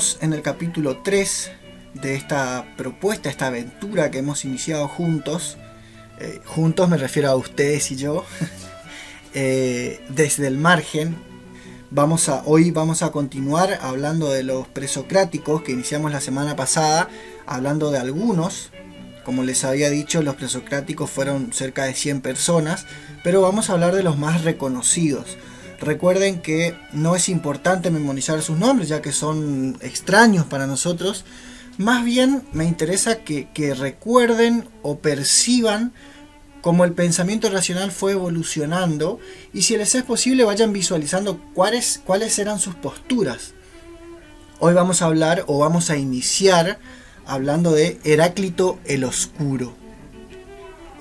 Estamos en el capítulo 3 de esta propuesta, esta aventura que hemos iniciado juntos. Juntos me refiero a ustedes y yo. Desde el margen. Hoy vamos a continuar hablando de los presocráticos que iniciamos la semana pasada, hablando de algunos. Como les había dicho, los presocráticos fueron cerca de 100 personas, pero vamos a hablar de los más reconocidos. Recuerden que no es importante memorizar sus nombres, ya que son extraños para nosotros. Más bien me interesa que recuerden o perciban cómo el pensamiento racional fue evolucionando, y si les es posible vayan visualizando cuáles eran sus posturas. Hoy vamos a hablar, o vamos a iniciar hablando de Heráclito el Oscuro.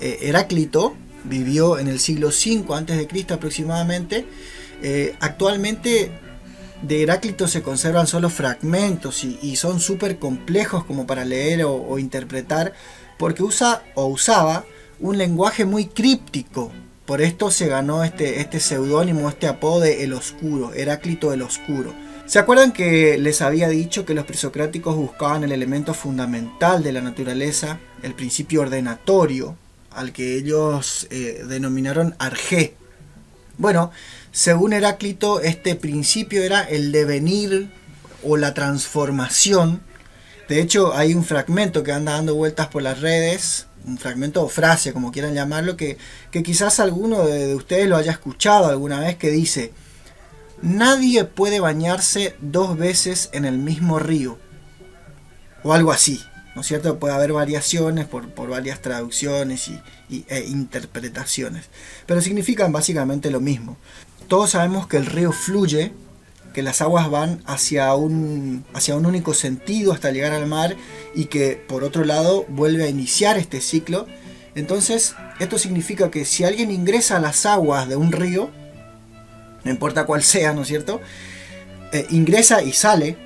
Heráclito vivió en el siglo V a.C. aproximadamente. Actualmente de Heráclito se conservan solo fragmentos y son súper complejos como para leer o interpretar, porque usaba un lenguaje muy críptico. Por esto se ganó este seudónimo, este apodo de El Oscuro, Heráclito el Oscuro. ¿Se acuerdan que les había dicho que los presocráticos buscaban el elemento fundamental de la naturaleza, el principio ordenatorio, al que ellos denominaron arjé? Bueno, según Heráclito, este principio era el devenir o la transformación. De hecho, hay un fragmento que anda dando vueltas por las redes, un fragmento o frase, como quieran llamarlo, que quizás alguno de ustedes lo haya escuchado alguna vez, que dice: nadie puede bañarse 2 veces en el mismo río, o algo así, ¿no es cierto? Puede haber variaciones por varias traducciones e interpretaciones, pero significan básicamente lo mismo. Todos sabemos que el río fluye, que las aguas van hacia un único sentido hasta llegar al mar, y que por otro lado vuelve a iniciar este ciclo. Entonces esto significa que si alguien ingresa a las aguas de un río, no importa cuál sea, ¿no es cierto?, ingresa y sale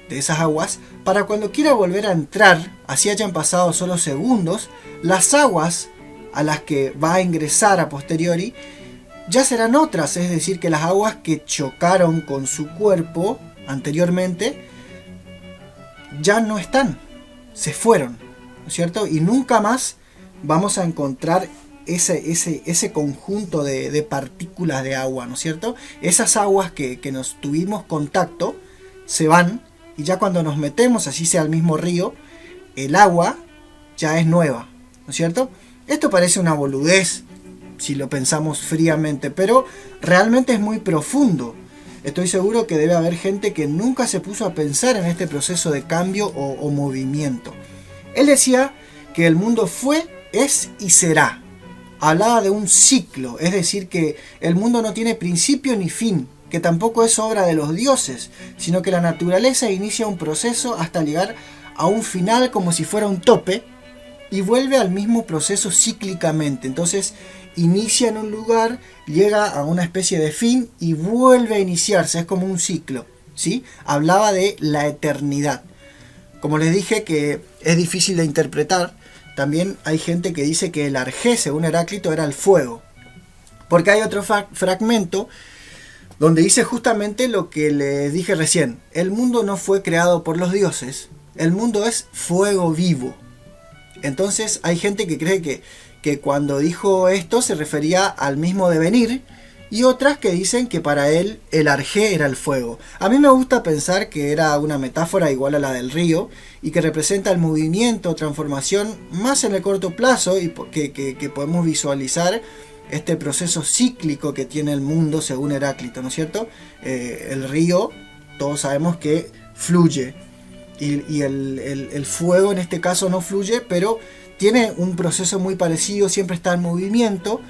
de esas aguas, para cuando quiera volver a entrar, así hayan pasado solo segundos, las aguas a las que va a ingresar a posteriori ya serán otras, es decir, que las aguas que chocaron con su cuerpo anteriormente ya no están, se fueron, ¿no es cierto? Y nunca más vamos a encontrar ese conjunto de partículas de agua, ¿no es cierto? Esas aguas que nos tuvimos contacto se van, y ya cuando nos metemos, así sea el mismo río, el agua ya es nueva, ¿no es cierto? Esto parece una boludez si lo pensamos fríamente, pero realmente es muy profundo. Estoy seguro que debe haber gente que nunca se puso a pensar en este proceso de cambio o movimiento. Él decía que el mundo fue, es y será. Hablaba de un ciclo, es decir, que el mundo no tiene principio ni fin, que tampoco es obra de los dioses, sino que la naturaleza inicia un proceso hasta llegar a un final como si fuera un tope, y vuelve al mismo proceso cíclicamente. Entonces inicia en un lugar, llega a una especie de fin y vuelve a iniciarse, es como un ciclo, ¿sí? Hablaba de la eternidad. Como les dije que es difícil de interpretar, también hay gente que dice que el arjé, según Heráclito, era el fuego. Porque hay otro fragmento donde dice justamente lo que les dije recién: el mundo no fue creado por los dioses, el mundo es fuego vivo. Entonces hay gente que cree que cuando dijo esto se refería al mismo devenir, y otras que dicen que para él el arjé era el fuego. A mí me gusta pensar que era una metáfora igual a la del río, y que representa el movimiento, transformación más en el corto plazo, y que podemos visualizar este proceso cíclico que tiene el mundo según Heráclito, ¿no es cierto? El río, todos sabemos que fluye, y el fuego en este caso no fluye, pero tiene un proceso muy parecido, siempre está en movimiento,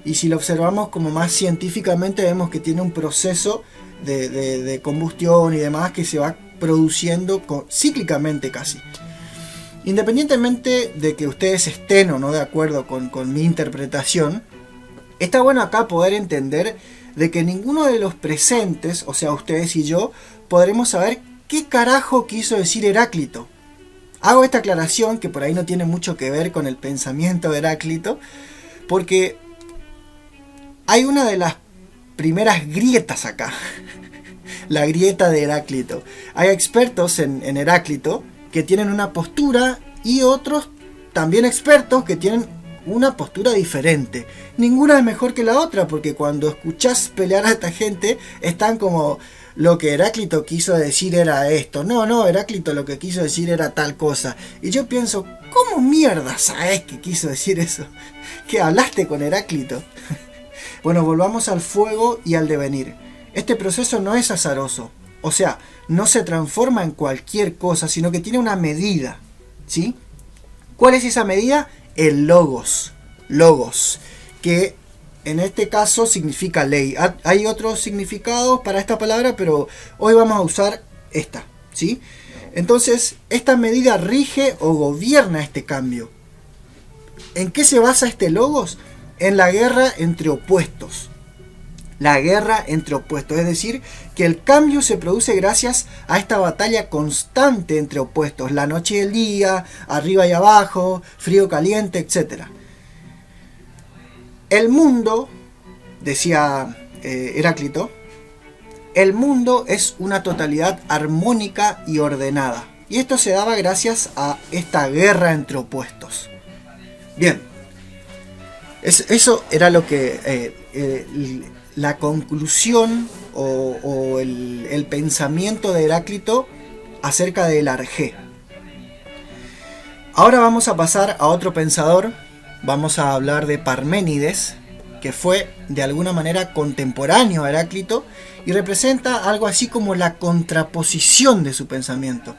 y si lo observamos como más científicamente vemos que tiene un proceso de combustión y demás que se va produciendo cíclicamente casi. Independientemente de que ustedes estén o no de acuerdo con mi interpretación, está bueno acá poder entender de que ninguno de los presentes, o sea ustedes y yo, podremos saber qué carajo quiso decir Heráclito. Hago esta aclaración, que por ahí no tiene mucho que ver con el pensamiento de Heráclito, porque hay una de las primeras grietas acá. la grieta de Heráclito. Hay expertos en Heráclito que tienen una postura y otros también expertos que tienen una postura diferente. Ninguna es mejor que la otra, porque cuando escuchás pelear a esta gente están como: lo que Heráclito quiso decir era esto. No, Heráclito lo que quiso decir era tal cosa. Y yo pienso, ¿cómo mierda sabes que quiso decir eso? ¿Qué hablaste con Heráclito? Bueno, volvamos al fuego y al devenir. Este proceso no es azaroso. O sea, no se transforma en cualquier cosa, sino que tiene una medida. ¿Sí? ¿Cuál es esa medida? El logos. Logos. Que en este caso significa ley. Hay otros significados para esta palabra, pero hoy vamos a usar esta. ¿Sí? Entonces, esta medida rige o gobierna este cambio. ¿En qué se basa este logos? En la guerra entre opuestos. La guerra entre opuestos, es decir, que el cambio se produce gracias a esta batalla constante entre opuestos, la noche y el día, arriba y abajo, frío, caliente, etc. El mundo, decía Heráclito, el mundo es una totalidad armónica y ordenada, y esto se daba gracias a esta guerra entre opuestos. Bien, eso era lo que la conclusión o el pensamiento de Heráclito acerca del arjé. Ahora vamos a pasar a otro pensador. Vamos a hablar de Parménides, que fue de alguna manera contemporáneo a Heráclito y representa algo así como la contraposición de su pensamiento.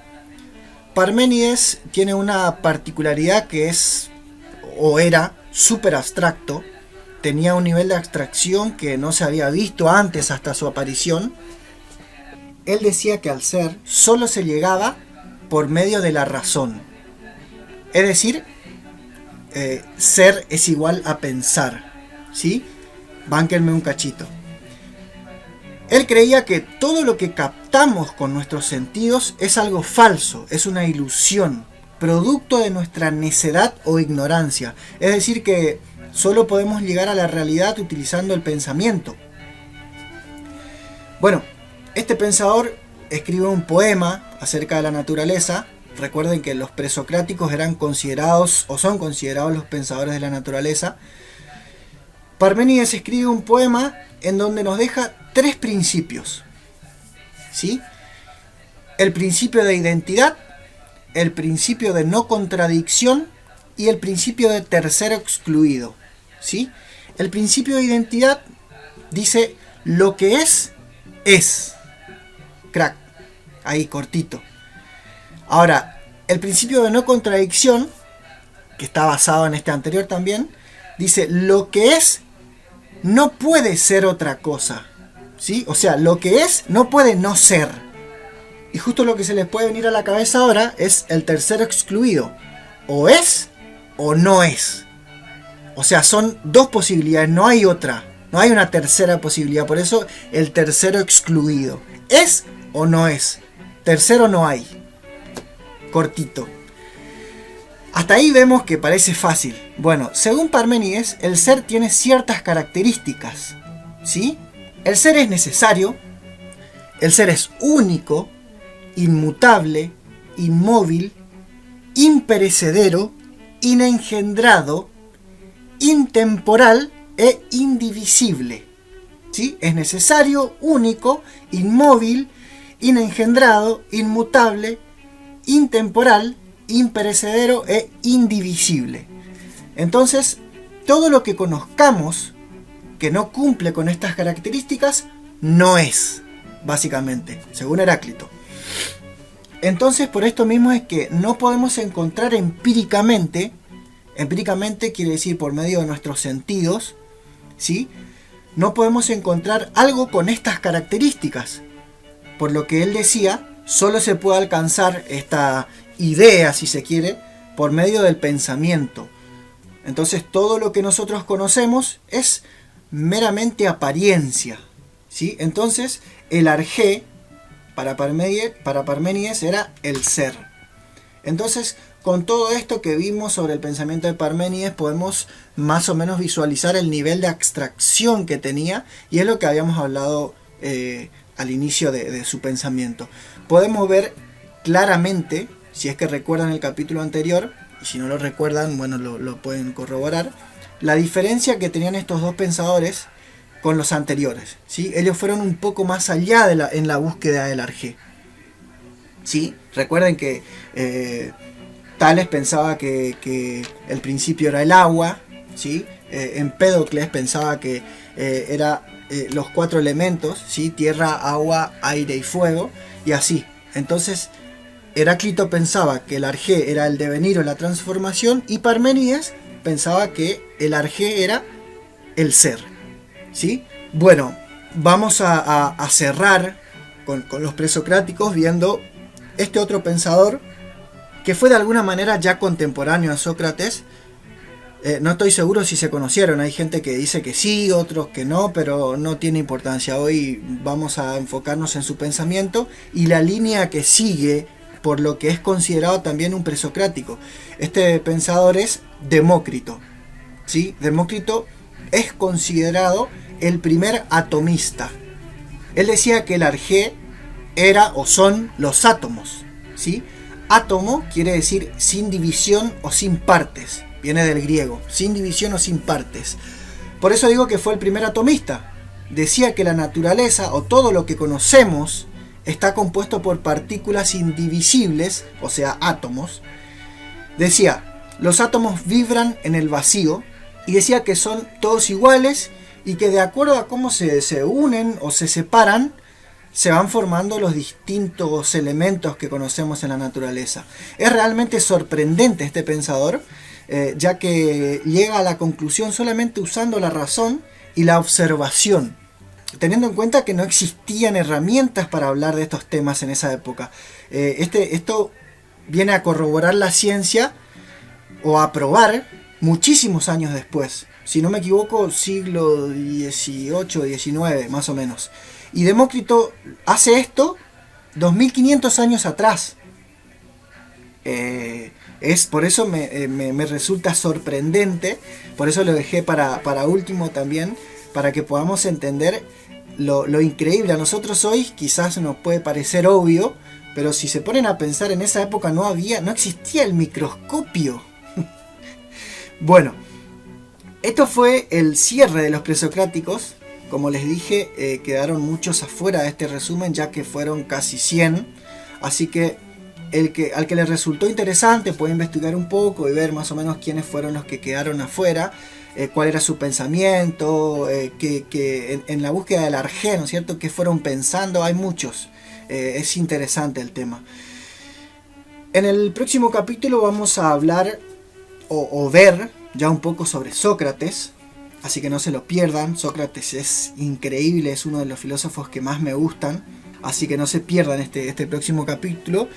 Parménides tiene una particularidad que es, o era, súper abstracto. Tenía un nivel de abstracción que no se había visto antes hasta su aparición. Él decía que al ser solo se llegaba por medio de la razón. Es decir, ser es igual a pensar. ¿Sí? Bánquenme un cachito. Él creía que todo lo que captamos con nuestros sentidos es algo falso, es una ilusión, producto de nuestra necedad o ignorancia. Es decir, que solo podemos llegar a la realidad utilizando el pensamiento. Bueno, este pensador escribe un poema acerca de la naturaleza. Recuerden que los presocráticos eran considerados o son considerados los pensadores de la naturaleza. Parménides escribe un poema en donde nos deja 3 principios. ¿Sí? El principio de identidad, el principio de no contradicción y el principio de tercero excluido. ¿Sí? El principio de identidad dice: lo que es. Crack. Ahí, cortito. Ahora, el principio de no contradicción, que está basado en este anterior también, dice: lo que es no puede ser otra cosa. ¿Sí? O sea, lo que es no puede no ser. Y justo lo que se les puede venir a la cabeza ahora es el tercero excluido. O es o no es. O sea, son 2 posibilidades, no hay otra. No hay una tercera posibilidad. Por eso el tercero excluido. ¿Es o no es? Tercero no hay. Cortito. Hasta ahí vemos que parece fácil. Bueno, según Parménides, el ser tiene ciertas características. ¿Sí? El ser es necesario. El ser es único, inmutable, inmóvil, imperecedero, inengendrado, intemporal e indivisible. ¿Sí? Es necesario, único, inmóvil, inengendrado, inmutable, intemporal, imperecedero e indivisible. Entonces, todo lo que conozcamos que no cumple con estas características no es, básicamente, según Heráclito. Entonces, por esto mismo es que no podemos encontrar empíricamente quiere decir por medio de nuestros sentidos, ¿sí? No podemos encontrar algo con estas características. Por lo que él decía, solo se puede alcanzar esta idea, si se quiere, por medio del pensamiento. Entonces todo lo que nosotros conocemos es meramente apariencia, ¿sí? Entonces el arjé para Parménides era el ser. Entonces, con todo esto que vimos sobre el pensamiento de Parménides, podemos más o menos visualizar el nivel de abstracción que tenía, y es lo que habíamos hablado al inicio de su pensamiento. Podemos ver claramente, si es que recuerdan el capítulo anterior, y si no lo recuerdan, bueno, lo pueden corroborar, la diferencia que tenían estos dos pensadores con los anteriores, ¿sí? Ellos fueron un poco más allá en la búsqueda del arjé, ¿sí? Recuerden que Tales pensaba que el principio era el agua, ¿sí? Empédocles pensaba que era los 4 elementos, ¿sí? Tierra, agua, aire y fuego, y así. Entonces Heráclito pensaba que el arjé era el devenir o la transformación, y Parménides pensaba que el arjé era el ser, ¿sí? Bueno, vamos a cerrar con los presocráticos viendo este otro pensador que fue de alguna manera ya contemporáneo a Sócrates. No estoy seguro si se conocieron, hay gente que dice que sí, otros que no, pero no tiene importancia. Hoy vamos a enfocarnos en su pensamiento y la línea que sigue, por lo que es considerado también un presocrático. Este pensador es Demócrito, ¿sí? Demócrito es considerado el primer atomista. Él decía que el arjé era o son los átomos, ¿sí? Átomo quiere decir sin división o sin partes. Viene del griego, sin división o sin partes. Por eso digo que fue el primer atomista. Decía que la naturaleza o todo lo que conocemos está compuesto por partículas indivisibles, o sea, átomos. Decía, los átomos vibran en el vacío, y decía que son todos iguales y que de acuerdo a cómo se unen o se separan, se van formando los distintos elementos que conocemos en la naturaleza. Es realmente sorprendente este pensador, ya que llega a la conclusión solamente usando la razón y la observación, teniendo en cuenta que no existían herramientas para hablar de estos temas en esa época. Esto viene a corroborar la ciencia o a probar muchísimos años después. Si no me equivoco, siglo XVIII, XIX, más o menos. Y Demócrito hace esto 2500 años atrás. Por eso me resulta sorprendente, por eso lo dejé para último también, para que podamos entender lo increíble. A nosotros hoy quizás nos puede parecer obvio, pero si se ponen a pensar, en esa época no existía el microscopio. Bueno, esto fue el cierre de los presocráticos. Como les dije, quedaron muchos afuera de este resumen, ya que fueron casi 100. Así que al que le resultó interesante puede investigar un poco y ver más o menos quiénes fueron los que quedaron afuera, cuál era su pensamiento, que en la búsqueda del arjé, ¿no es cierto?, qué fueron pensando. Hay muchos. Es interesante el tema. En el próximo capítulo vamos a hablar o ver ya un poco sobre Sócrates. Así que no se lo pierdan. Sócrates es increíble, es uno de los filósofos que más me gustan. Así que no se pierdan este próximo capítulo.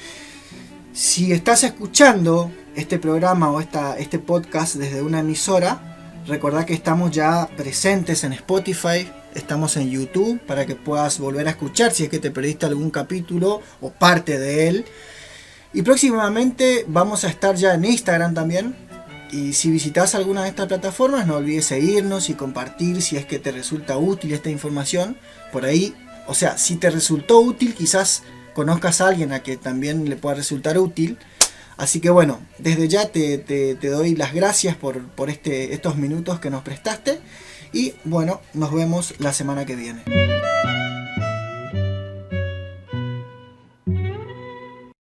Si estás escuchando este programa o este podcast desde una emisora, recordá que estamos ya presentes en Spotify, estamos en YouTube para que puedas volver a escuchar si es que te perdiste algún capítulo o parte de él. Y próximamente vamos a estar ya en Instagram también. Y si visitas alguna de estas plataformas, no olvides seguirnos y compartir si es que te resulta útil esta información. Por ahí, o sea, si te resultó útil, quizás conozcas a alguien a que también le pueda resultar útil. Así que bueno, desde ya te doy las gracias por estos minutos que nos prestaste. Y bueno, nos vemos la semana que viene.